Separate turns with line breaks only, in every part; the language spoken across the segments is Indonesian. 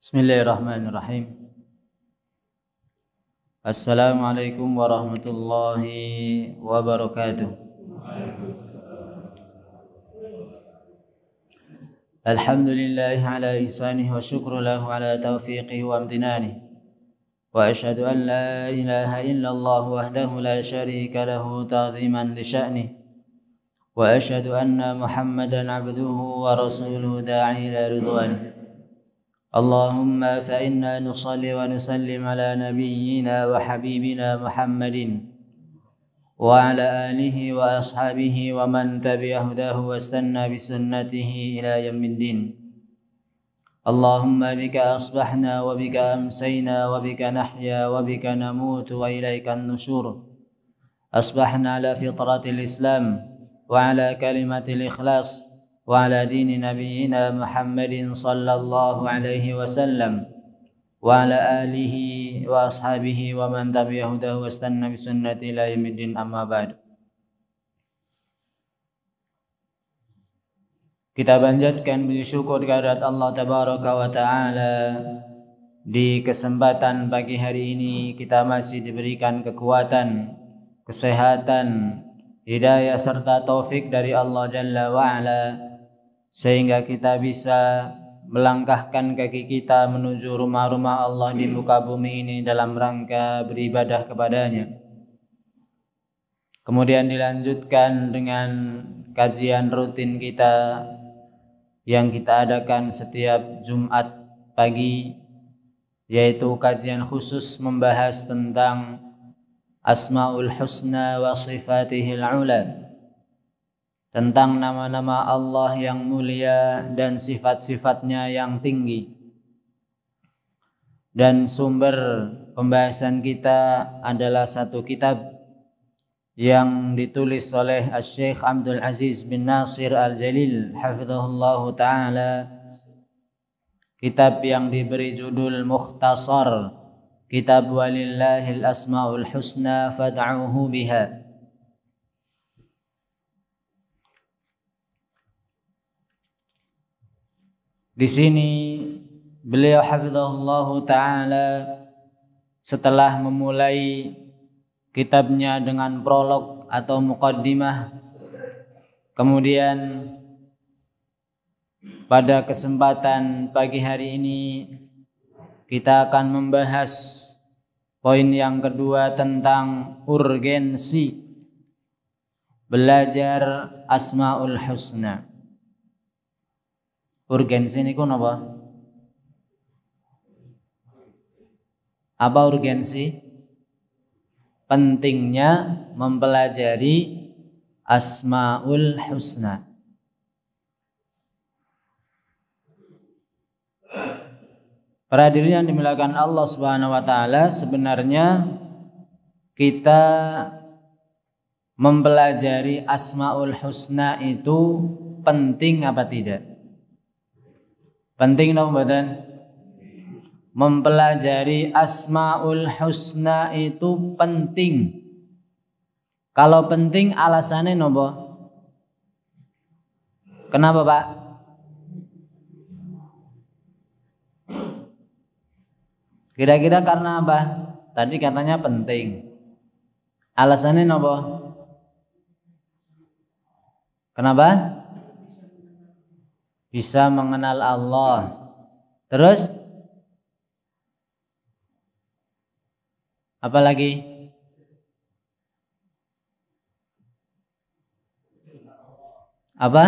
Bismillahirrahmanirrahim. Assalamualaikum warahmatullahi wabarakatuh. Alhamdulillahi ala ihsanihi wa syukru lahu ala taufiqihi wa amtinanihi. Wa ashhadu an la ilaha illallah wahdahu la syarika lahu ta'ziman li sya'nihi. Wa ashhadu anna Muhammadan abduhu wa rasuluhu da'i ila ridwanihi. اللهم فإنا نصلي ونسلم على نبينا وحبيبنا محمد وعلى آله وأصحابه ومن تبع هداه واستنى بسنته إلى يوم الدين. اللهم بك أصبحنا وبك أمسينا وبك نحيا وبك نموت وإليك النشور. أصبحنا على فطرة الإسلام وعلى كلمة الإخلاص وعلى دين نبينا محمد صلى الله عليه وسلم وعلى آله وأصحابه ومن تبع هداه واستنى بسنته إلى يوم الدين. أما بعد. Kita panjatkan puji syukur kehadirat Allah Tabaraka wa Ta'ala. Di kesempatan pagi hari ini kita masih diberikan kekuatan, kesehatan, hidayah serta taufik dari Allah Jalla wa'ala, sehingga kita bisa melangkahkan kaki kita menuju rumah-rumah Allah di muka bumi ini dalam rangka beribadah kepadanya. Kemudian dilanjutkan dengan kajian rutin kita yang kita adakan setiap Jumat pagi, yaitu kajian khusus membahas tentang Asmaul Husna wa Sifatihil Ula, tentang nama-nama Allah yang mulia dan sifat-sifatnya yang tinggi. Dan sumber pembahasan kita adalah satu kitab yang ditulis oleh Syekh Abdul Aziz bin Nasir Al-Jalil hafizahullah ta'ala, kitab yang diberi judul Mukhtasar Kitab Walillahil Asmaul Husna Fad'uhu Biha. Di sini beliau hafizahullah ta'ala setelah memulai kitabnya dengan prolog atau muqaddimah, kemudian pada kesempatan pagi hari ini kita akan membahas poin yang kedua tentang urgensi belajar Asmaul Husna. Urgensi ini apa? Apa urgensi? Pentingnya mempelajari Asmaul Husna. Para hadirin yang dimuliakan Allah Subhanahu wa taala, sebenarnya kita mempelajari Asmaul Husna itu penting apa tidak? Penting dong badan. Mempelajari Asmaul Husna itu penting. Kalau penting alasannya nopo? Kenapa Pak? Kira-kira karena apa? Tadi katanya penting. Alasannya nopo? Kenapa? Bisa mengenal Allah. Terus apa lagi? Apa?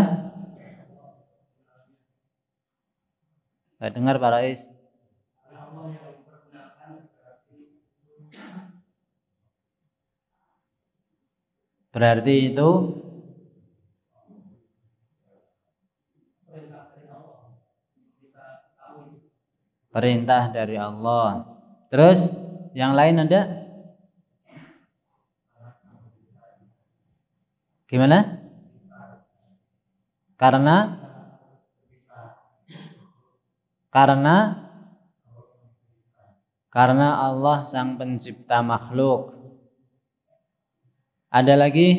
Gak dengar Pak Rais. Berarti itu perintah dari Allah. Terus yang lain ada? Gimana? Karena Allah sang pencipta makhluk. Ada lagi?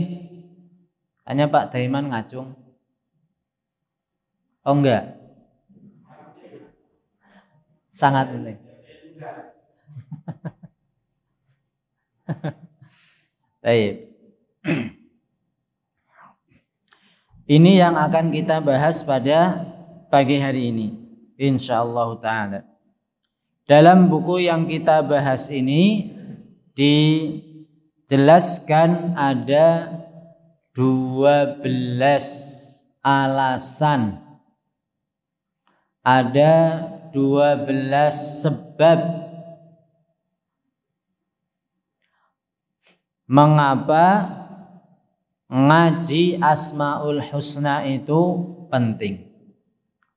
Hanya Pak Daiman ngacung. Oh enggak. Sangat penting. Baik. Ini yang akan kita bahas pada pagi hari ini, insyaallah ta'ala. Dalam buku yang kita bahas ini dijelaskan ada 12 alasan, ada 12 sebab mengapa ngaji Asmaul Husna itu penting.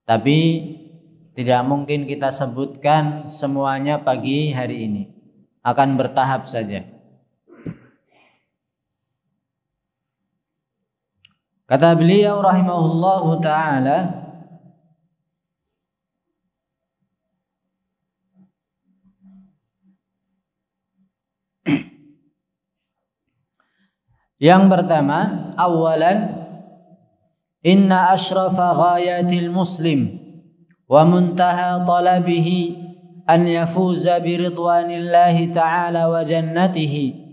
Tapi tidak mungkin kita sebutkan semuanya pagi hari ini. Akan bertahap saja. Kata beliau rahimahullahu ta'ala, yang pertama, awalan, inna ashrafa ghayatil muslim wa muntaha talabihi an yafuza biridwanillahi ta'ala wa jannatihi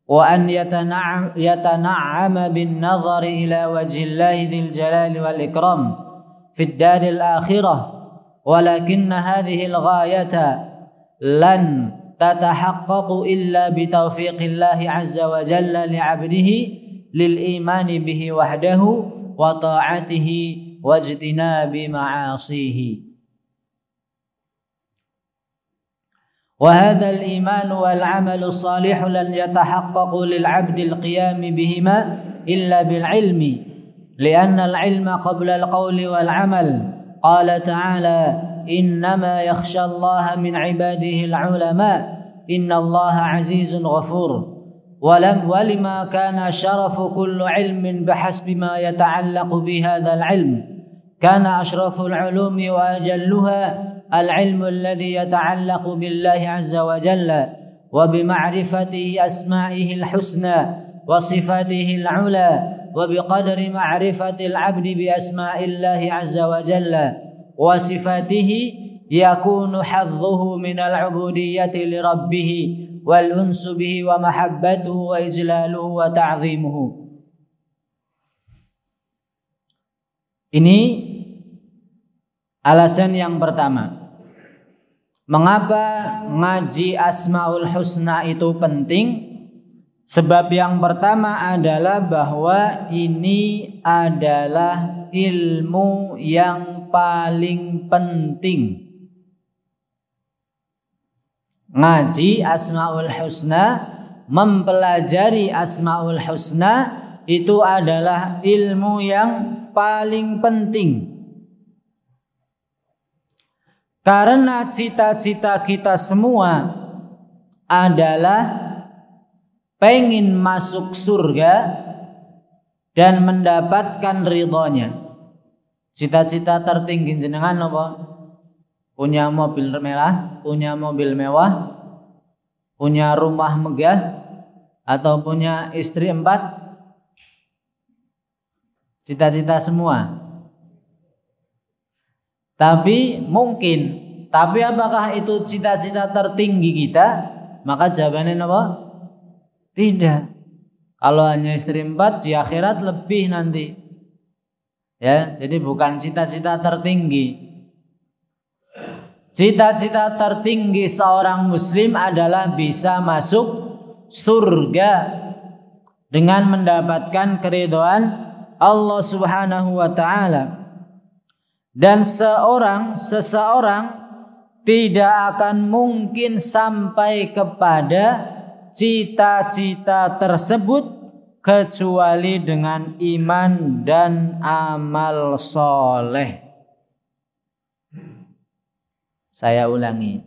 wa an yatana'ama bin nazari ila wajhillahi dhil jalali wal ikram fid daril akhirah, walakinna hadhihi al-ghayata lan tatahaqqaqu illa bitaufiqillahi azza wa jalla li'abdihi lil imani bihi wahdahu wa ta'atihi wajtinabi ma'asihi. Wa hadzal iman wal 'amalu salih lan yatahaqqaqu lil 'abdi al qiyam bihima illa bil 'ilmi li'anna al 'ilma qabla al qawli wal 'amal. Qala ta'ala innama yakhsha Allah min 'ibadihi al 'ulama inna Allah 'azizun ghafur. ولما كان شرف كل علم بحسب ما يتعلق بهذا العلم كان أشرف العلوم وأجلها العلم الذي يتعلق بالله عز وجل وبمعرفة أسمائه الحسنى وصفاته العلى وبقدر معرفة العبد بأسماء الله عز وجل وصفاته يكون حظه من العبودية لربه والأنس به ومحبته وإجلاله وتعظيمه. Ini alasan yang pertama. Mengapa ngaji Asmaul Husna itu penting? Sebab yang pertama adalah bahwa ini adalah ilmu yang paling penting. Ngaji Asmaul Husna, mempelajari Asmaul Husna itu adalah ilmu yang paling penting. Karena cita-cita kita semua adalah pengen masuk surga dan mendapatkan ridhonya. Cita-cita tertinggi jenengan apa? Punya mobil mewah, punya mobil mewah, punya rumah megah, atau punya istri 4? Cita-cita semua. Tapi mungkin, tapi apakah itu cita-cita tertinggi kita? Maka jawabannya apa? Tidak. Kalau hanya istri 4 di akhirat lebih nanti. Ya, jadi bukan cita-cita tertinggi. Cita-cita tertinggi seorang muslim adalah bisa masuk surga dengan mendapatkan keridhaan Allah Subhanahu wa taala. Dan seseorang tidak akan mungkin sampai kepada cita-cita tersebut kecuali dengan iman dan amal soleh. Saya ulangi,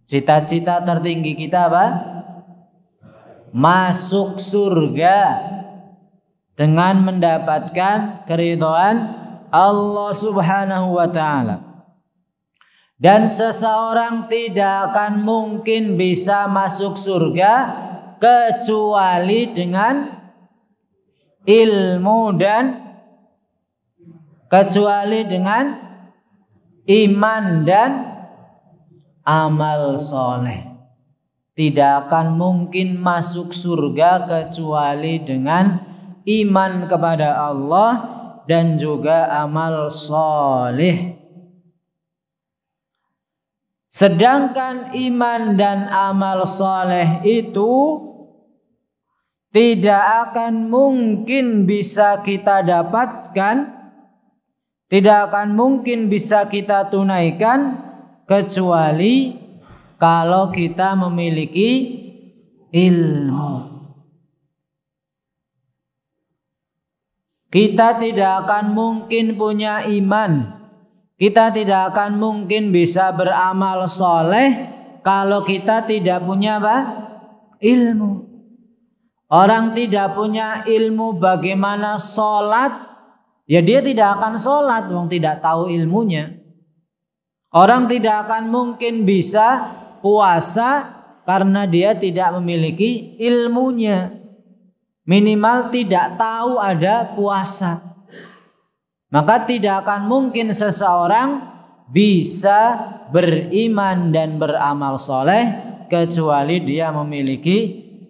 cita-cita tertinggi kita apa? Masuk surga dengan mendapatkan keridhaan Allah Subhanahu wa taala. Dan seseorang tidak akan mungkin bisa masuk surga kecuali dengan ilmu dan kecuali dengan iman dan amal soleh. Tidak akan mungkin masuk surga kecuali dengan iman kepada Allah dan juga amal soleh. Sedangkan iman dan amal soleh itu tidak akan mungkin bisa kita dapatkan, tidak akan mungkin bisa kita tunaikan kecuali kalau kita memiliki ilmu. Kita tidak akan mungkin punya iman, kita tidak akan mungkin bisa beramal soleh kalau kita tidak punya apa? Ilmu. Orang tidak punya ilmu bagaimana sholat, ya dia tidak akan sholat, wong tidak tahu ilmunya. Orang tidak akan mungkin bisa puasa karena dia tidak memiliki ilmunya. Minimal tidak tahu ada puasa. Maka tidak akan mungkin seseorang bisa beriman dan beramal soleh kecuali dia memiliki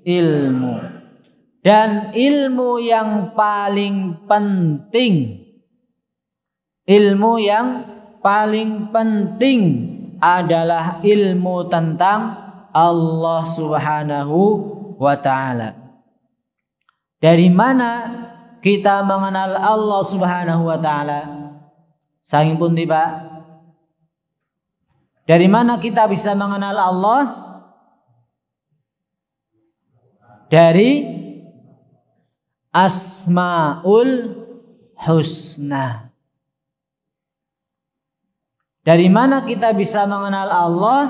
ilmu. Dan ilmu yang paling penting, ilmu yang paling penting adalah ilmu tentang Allah Subhanahu wa ta'ala. Dari mana kita mengenal Allah Subhanahu wa ta'ala? Saking pundi Pak? Dari mana kita bisa mengenal Allah? Dari Asmaul Husna. Dari mana kita bisa mengenal Allah?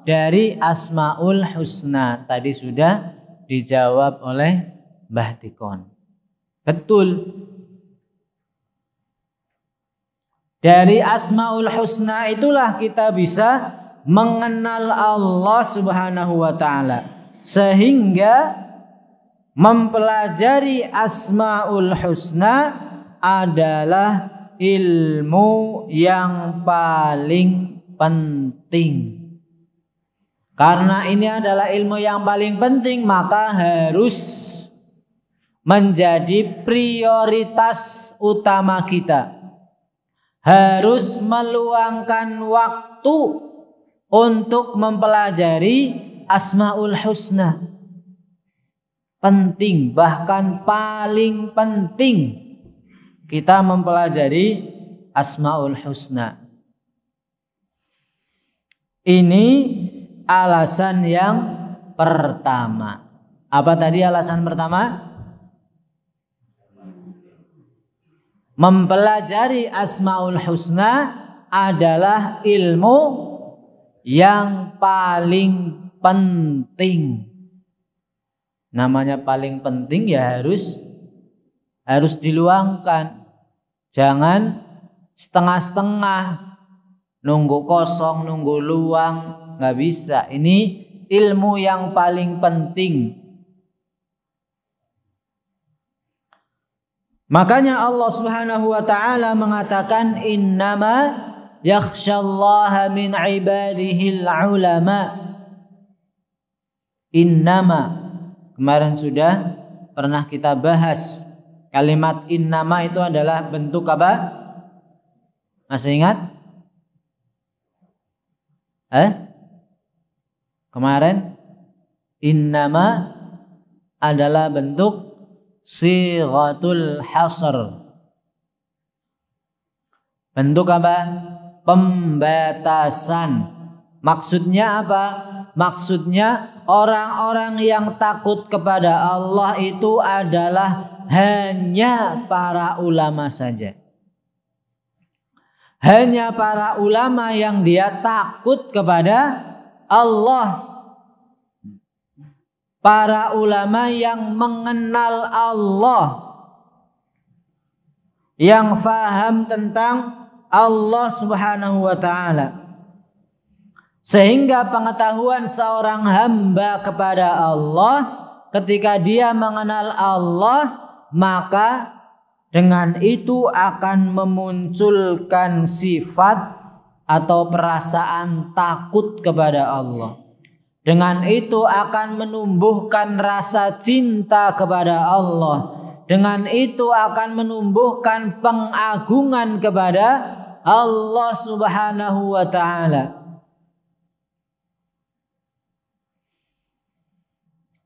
Dari Asmaul Husna. Tadi sudah dijawab oleh Mbah Tikon. Betul. Dari Asmaul Husna itulah kita bisa mengenal Allah Subhanahu wa ta'ala. Sehingga mempelajari Asmaul Husna adalah ilmu yang paling penting. Karena ini adalah ilmu yang paling penting, maka harus menjadi prioritas utama kita. Harus meluangkan waktu untuk mempelajari Asmaul Husna. Penting, bahkan paling penting kita mempelajari Asmaul Husna. Ini alasan yang pertama. Apa tadi alasan pertama? Mempelajari Asmaul Husna adalah ilmu yang paling penting. Namanya paling penting ya harus diluangkan. Jangan setengah-setengah, nunggu kosong, nunggu luang, nggak bisa. Ini ilmu yang paling penting. Makanya Allah Subhanahu wa ta'ala mengatakan innama yakhshallaha min ibadihil ulama. Innama, kemarin sudah pernah kita bahas kalimat innama itu adalah bentuk apa? Masih ingat? Kemarin innama adalah bentuk sighatul hasr. Bentuk apa? Pembatasan. Maksudnya apa? Maksudnya orang-orang yang takut kepada Allah itu adalah hanya para ulama saja. Hanya para ulama yang dia takut kepada Allah. Para ulama yang mengenal Allah, yang faham tentang Allah Subhanahu wa ta'ala. Sehingga pengetahuan seorang hamba kepada Allah, ketika dia mengenal Allah, maka dengan itu akan memunculkan sifat atau perasaan takut kepada Allah. Dengan itu akan menumbuhkan rasa cinta kepada Allah. Dengan itu akan menumbuhkan pengagungan kepada Allah Subhanahu wa ta'ala.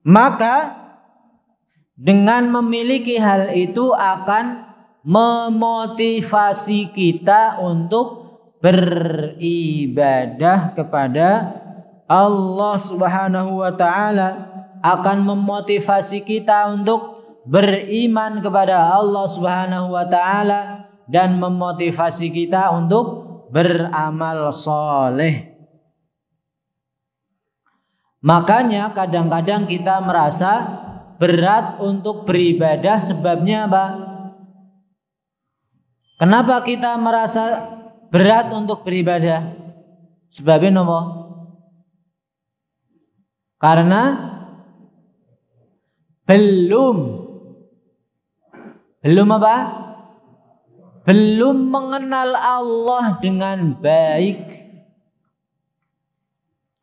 Maka dengan memiliki hal itu akan memotivasi kita untuk beribadah kepada Allah Subhanahu wa ta'ala, akan memotivasi kita untuk beriman kepada Allah Subhanahu wa ta'ala, dan memotivasi kita untuk beramal soleh. Makanya kadang-kadang kita merasa berat untuk beribadah. Sebabnya apa? Kenapa kita merasa berat untuk beribadah? Sebabnya apa? Karena belum apa? Belum mengenal Allah dengan baik.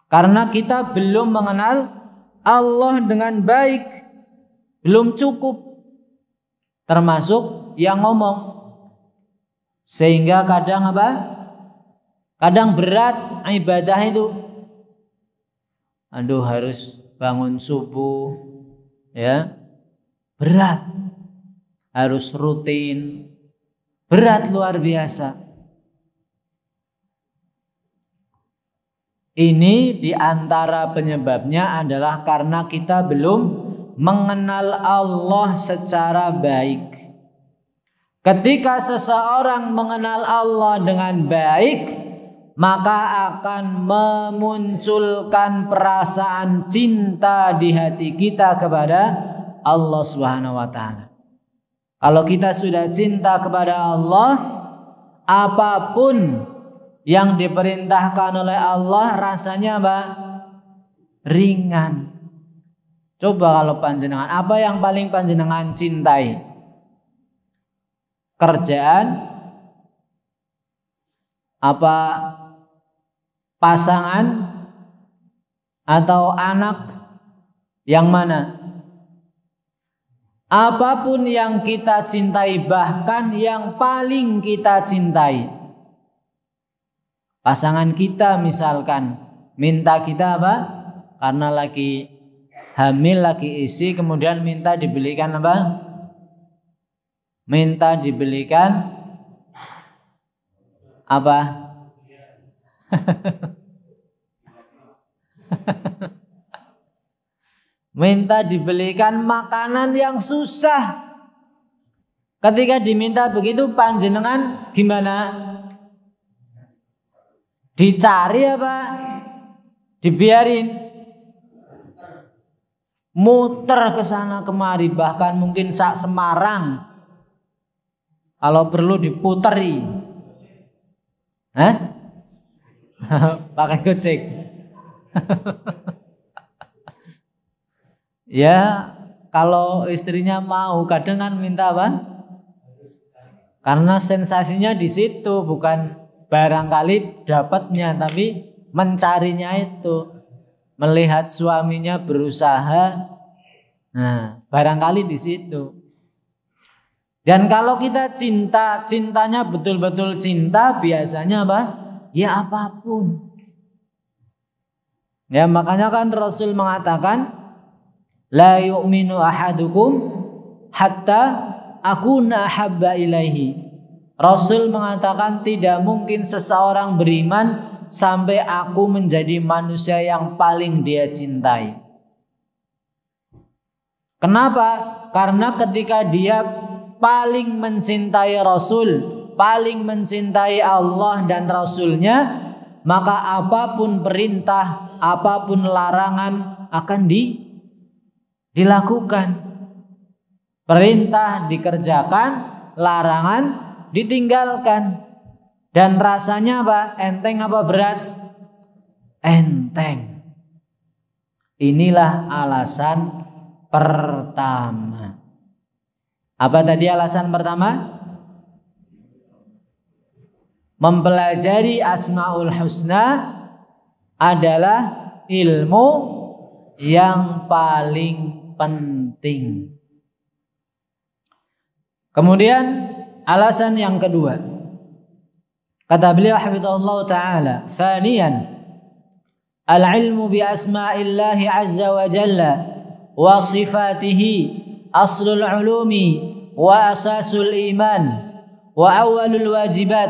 Karena kita belum mengenal Allah dengan baik, belum cukup, termasuk yang ngomong. Sehingga kadang apa? Kadang berat ibadah itu. Aduh, harus bangun subuh, ya, berat. Harus rutin, berat luar biasa. Ini diantara penyebabnya adalah karena kita belum mengenal Allah secara baik. Ketika seseorang mengenal Allah dengan baik, maka akan memunculkan perasaan cinta di hati kita kepada Allah Subhanahu wa ta'ala. Kalau kita sudah cinta kepada Allah, apapun yang diperintahkan oleh Allah rasanya apa? Ringan. Coba kalau panjenengan, apa yang paling panjenengan cintai? Kerjaan? Apa pasangan? Atau anak? Yang mana? Apapun yang kita cintai, bahkan yang paling kita cintai, pasangan kita misalkan minta kita apa? Karena lagi hamil, lagi isi, kemudian minta dibelikan apa? Minta dibelikan apa? Minta dibelikan makanan yang susah. Ketika diminta begitu, panjenengan gimana? Dicari apa? Dibiarin? Muter ke sana kemari, bahkan mungkin sak Semarang. Kalau perlu diputeri. Pakai gojek. Ya, kalau istrinya mau, kadang kan minta apa? Karena sensasinya di situ, bukan barangkali dapatnya, tapi mencarinya itu, melihat suaminya berusaha. Nah, barangkali di situ. Dan kalau kita cintanya betul-betul cinta, biasanya apa? Ya apapun. Ya, makanya kan Rasul mengatakan, la yu'minu ahadukum hatta akuna ahabba ilaihi. Rasul mengatakan tidak mungkin seseorang beriman sampai aku menjadi manusia yang paling dia cintai. Kenapa? Karena ketika dia paling mencintai Rasul, paling mencintai Allah dan Rasulnya, maka apapun perintah, apapun larangan akan dilakukan. Perintah dikerjakan, larangan ditinggalkan. Dan rasanya apa? Enteng apa berat? Enteng. Inilah alasan pertama. Apa tadi alasan pertama? mempelajari Asmaul Husna adalah ilmu yang paling penting. Kemudian alasan yang kedua, kata beliau hafizahullah ta'ala, thaniyan al-ilmu bi asma'illahi azza wa jalla wa sifatihi aslul ulumi wa asasul iman wa awwalul wajibat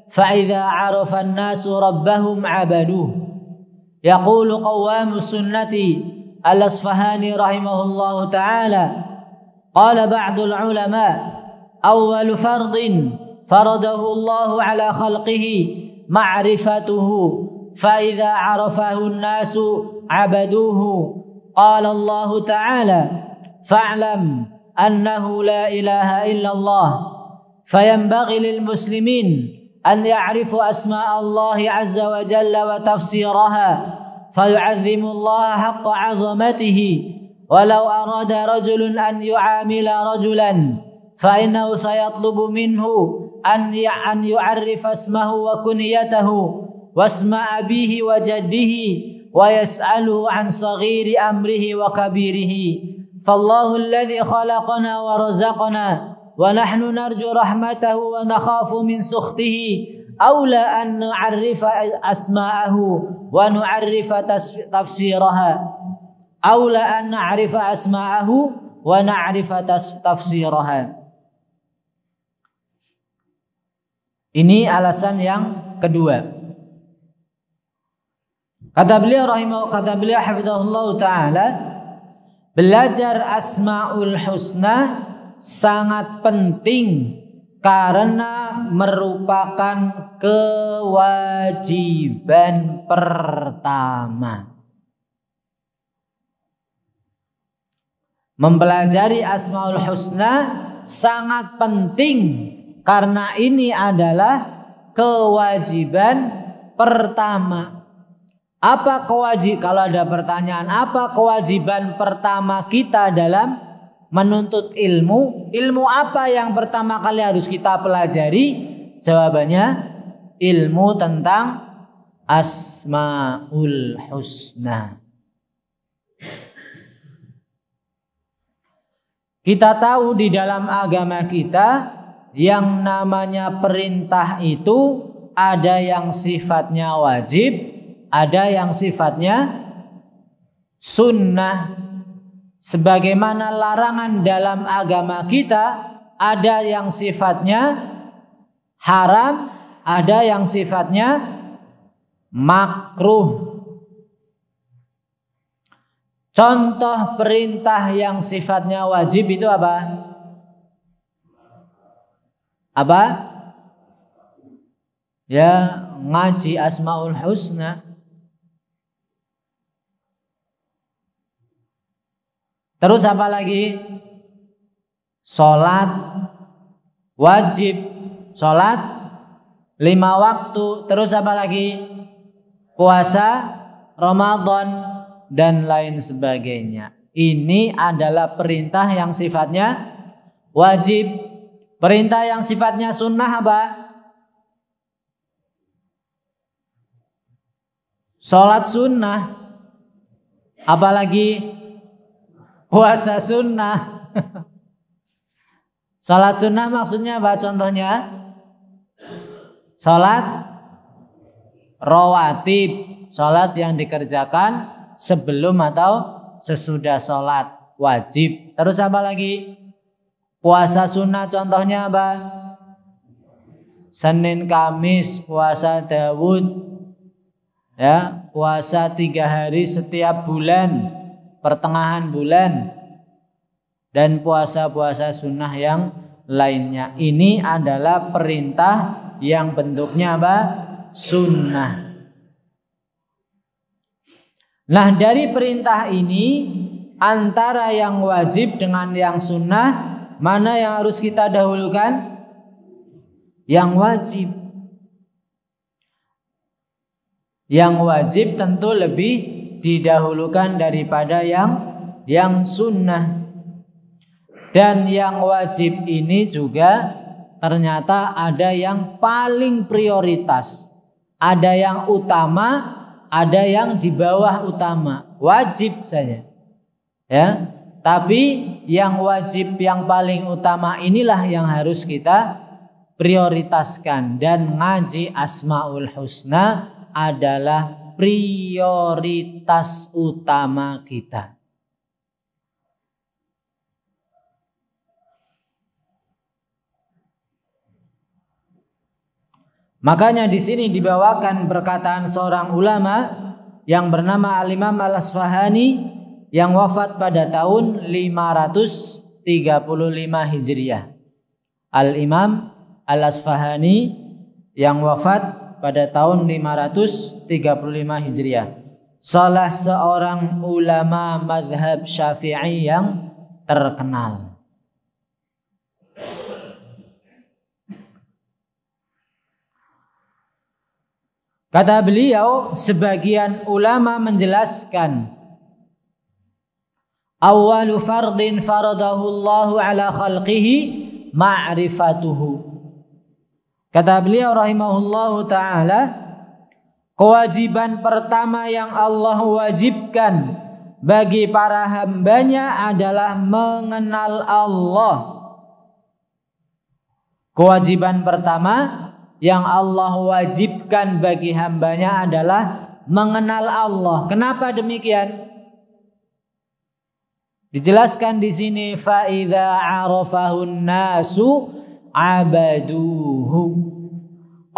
fa idza arafa an-nasu rabbahum abaduh. Yaqulu qawamus sunnati al-Asfahani rahimahullahu ta'ala, qala ba'dul ulama awwalu fardin faradahu Allahu ala khalqihi ma'rifatuhu fa idza arafahu an-nasu abaduhu. Qala Allah ta'ala fa'lam annahu la ilaha illallah. Fayanbaghi lil muslimin an ya'rifu asma' Allah azza wa jalla wa tafsiraha fayu'azzimu Allah haqqa 'azamatihi. Walau arada rajulun an yu'amila rajulan fa innahu sayatlubu minhu an yu'arrifa asmahu wa kunyatahu wasma abihi wa jaddihi wa yas'aluhu an saghiri amrihi wa kabirihi. Fallahu alladhi khalaqana wa razaqana wa nahnu narju rahmatahu wa nakhafu min sukhtihi awla an nu'arrifa asma'ahu wa nu'arrifa tafsiraha awla an na'rifa asma'ahu wa na'rifa tafsiraha. Ini alasan yang kedua. Kata beliau hafizahullah ta'ala, belajar Asmaul Husna sangat penting karena merupakan kewajiban pertama. Mempelajari Asmaul Husna sangat penting karena ini adalah kewajiban pertama. Apa kalau ada pertanyaan, apa kewajiban pertama kita dalam menuntut ilmu? Ilmu apa yang pertama kali harus kita pelajari? Jawabannya ilmu tentang Asmaul Husna. Kita tahu di dalam agama kita yang namanya perintah itu ada yang sifatnya wajib, ada yang sifatnya sunnah. Sebagaimana larangan dalam agama kita ada yang sifatnya haram, ada yang sifatnya makruh. Contoh perintah yang sifatnya wajib itu apa? Apa? Ya, ngaji Asmaul Husna. Terus apa lagi? Sholat wajib, sholat 5 waktu. Terus apa lagi? Puasa Ramadan dan lain sebagainya. Ini adalah perintah yang sifatnya wajib. Perintah yang sifatnya sunnah apa? Sholat sunnah. Apalagi puasa sunnah. Sholat sunnah maksudnya apa? Contohnya sholat rawatib, sholat yang dikerjakan sebelum atau sesudah sholat wajib. Terus apa lagi? Puasa sunnah contohnya apa? Senin Kamis puasa Daud, ya, puasa 3 hari setiap bulan, pertengahan bulan, dan puasa-puasa sunnah yang lainnya. Ini adalah perintah yang bentuknya apa? Sunnah. Nah, dari perintah ini antara yang wajib dengan yang sunnah, mana yang harus kita dahulukan? Yang wajib. Yang wajib tentu lebih didahulukan daripada yang sunnah. Dan yang wajib ini juga ternyata ada yang paling prioritas, ada yang utama, ada yang di bawah utama, wajib saja. Ya, tapi yang wajib yang paling utama inilah yang harus kita prioritaskan, dan ngaji Asmaul Husna adalah prioritas utama kita. Makanya di sini dibawakan perkataan seorang ulama yang bernama Al-Imam Al-Asfahani yang wafat pada tahun 535 Hijriah. Al-Imam Al-Asfahani yang wafat pada tahun 535 Hijriah. Salah seorang ulama mazhab Syafi'i yang terkenal. Kata beliau, sebagian ulama menjelaskan, awwalu fardin faradahu Allahu ala khalqihi ma'rifatuhu. Kata beliau rahimahullahu ta'ala, kewajiban pertama yang Allah wajibkan bagi para hambanya adalah mengenal Allah. Kewajiban pertama yang Allah wajibkan bagi hambanya adalah mengenal Allah. Kenapa demikian? Dijelaskan di sini, fa idza arafahun nasu abaduhu.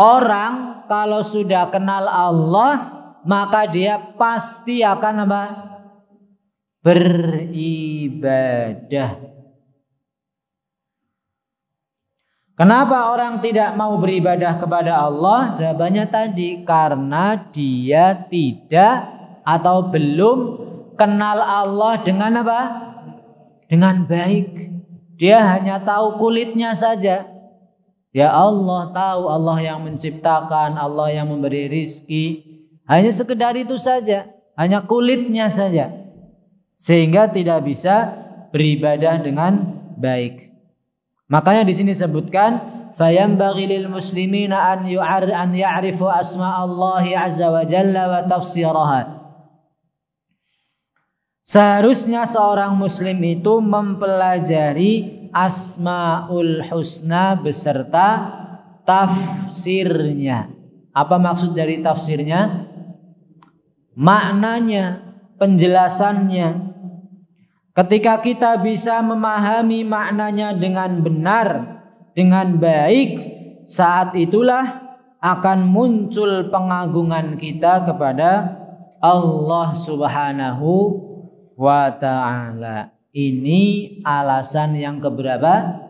Orang kalau sudah kenal Allah, maka dia pasti akan apa? Beribadah. Kenapa orang tidak mau beribadah kepada Allah? Jawabannya tadi, karena dia tidak atau belum kenal Allah dengan apa? Dengan baik. Dia hanya tahu kulitnya saja. Ya Allah tahu, Allah yang menciptakan, Allah yang memberi rizki. Hanya sekedar itu saja, hanya kulitnya saja. Sehingga tidak bisa beribadah dengan baik. Makanya di sini sebutkan, fayambaghi lil muslimina an ya'rifu asma'allahi azza wa jalla wa tafsiraha. Seharusnya seorang muslim itu mempelajari Asmaul Husna beserta tafsirnya. Apa maksud dari tafsirnya? Maknanya, penjelasannya. Ketika kita bisa memahami maknanya dengan benar, dengan baik, saat itulah akan muncul pengagungan kita kepada Allah Subhanahu wa ta'ala. Ini alasan yang keberapa?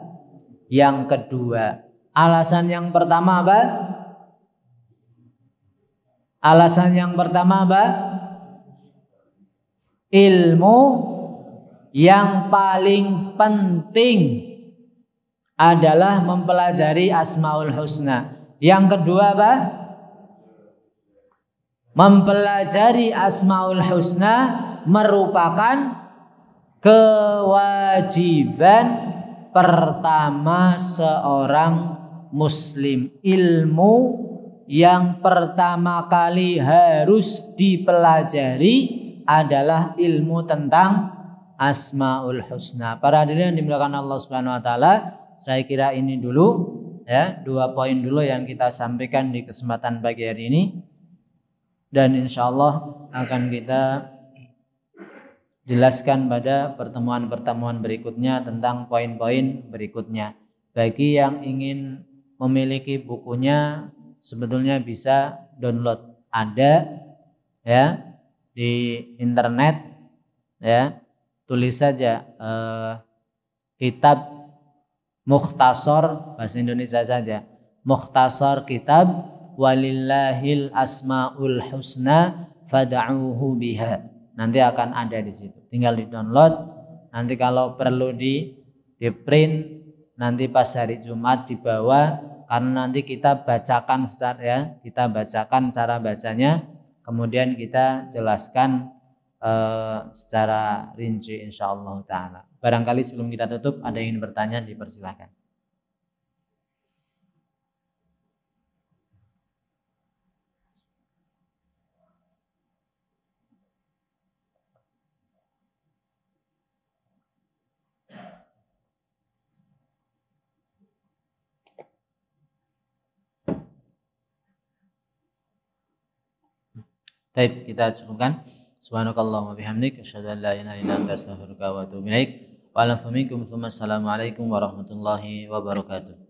Yang kedua. Alasan yang pertama apa? Alasan yang pertama apa? Ilmu yang paling penting adalah mempelajari Asmaul Husna. Yang kedua apa? Mempelajari Asmaul Husna merupakan kewajiban pertama seorang muslim. Ilmu yang pertama kali harus dipelajari adalah ilmu tentang Asmaul Husna. Para hadirin yang dimuliakan Allah Subhanahu wa taala, saya kira ini dulu ya, 2 poin dulu yang kita sampaikan di kesempatan pagi hari ini. Dan insyaallah akan kita jelaskan pada pertemuan-pertemuan berikutnya tentang poin-poin berikutnya. Bagi yang ingin memiliki bukunya, sebetulnya bisa download, ada ya di internet ya. Tulis saja kitab Mukhtasar, bahasa Indonesia saja, Mukhtasar kitab Walillahil Asmaul Husna fad'uhu biha. Nanti akan ada di situ. Tinggal di-download. Nanti kalau perlu di print, nanti pas hari Jumat dibawa, karena nanti kita bacakan kita bacakan cara bacanya, kemudian kita jelaskan secara rinci insyaallah ta'ala. Barangkali sebelum kita tutup ada yang ingin bertanya, dipersilakan. Baik, kita cukupkan. Subhanakallahumma bihamdik asyhadu an la ilaha illa anta astaghfiruka wa atubu ilaik. Wa ala minkum tsumma assalamu alaikum warahmatullahi wabarakatuh.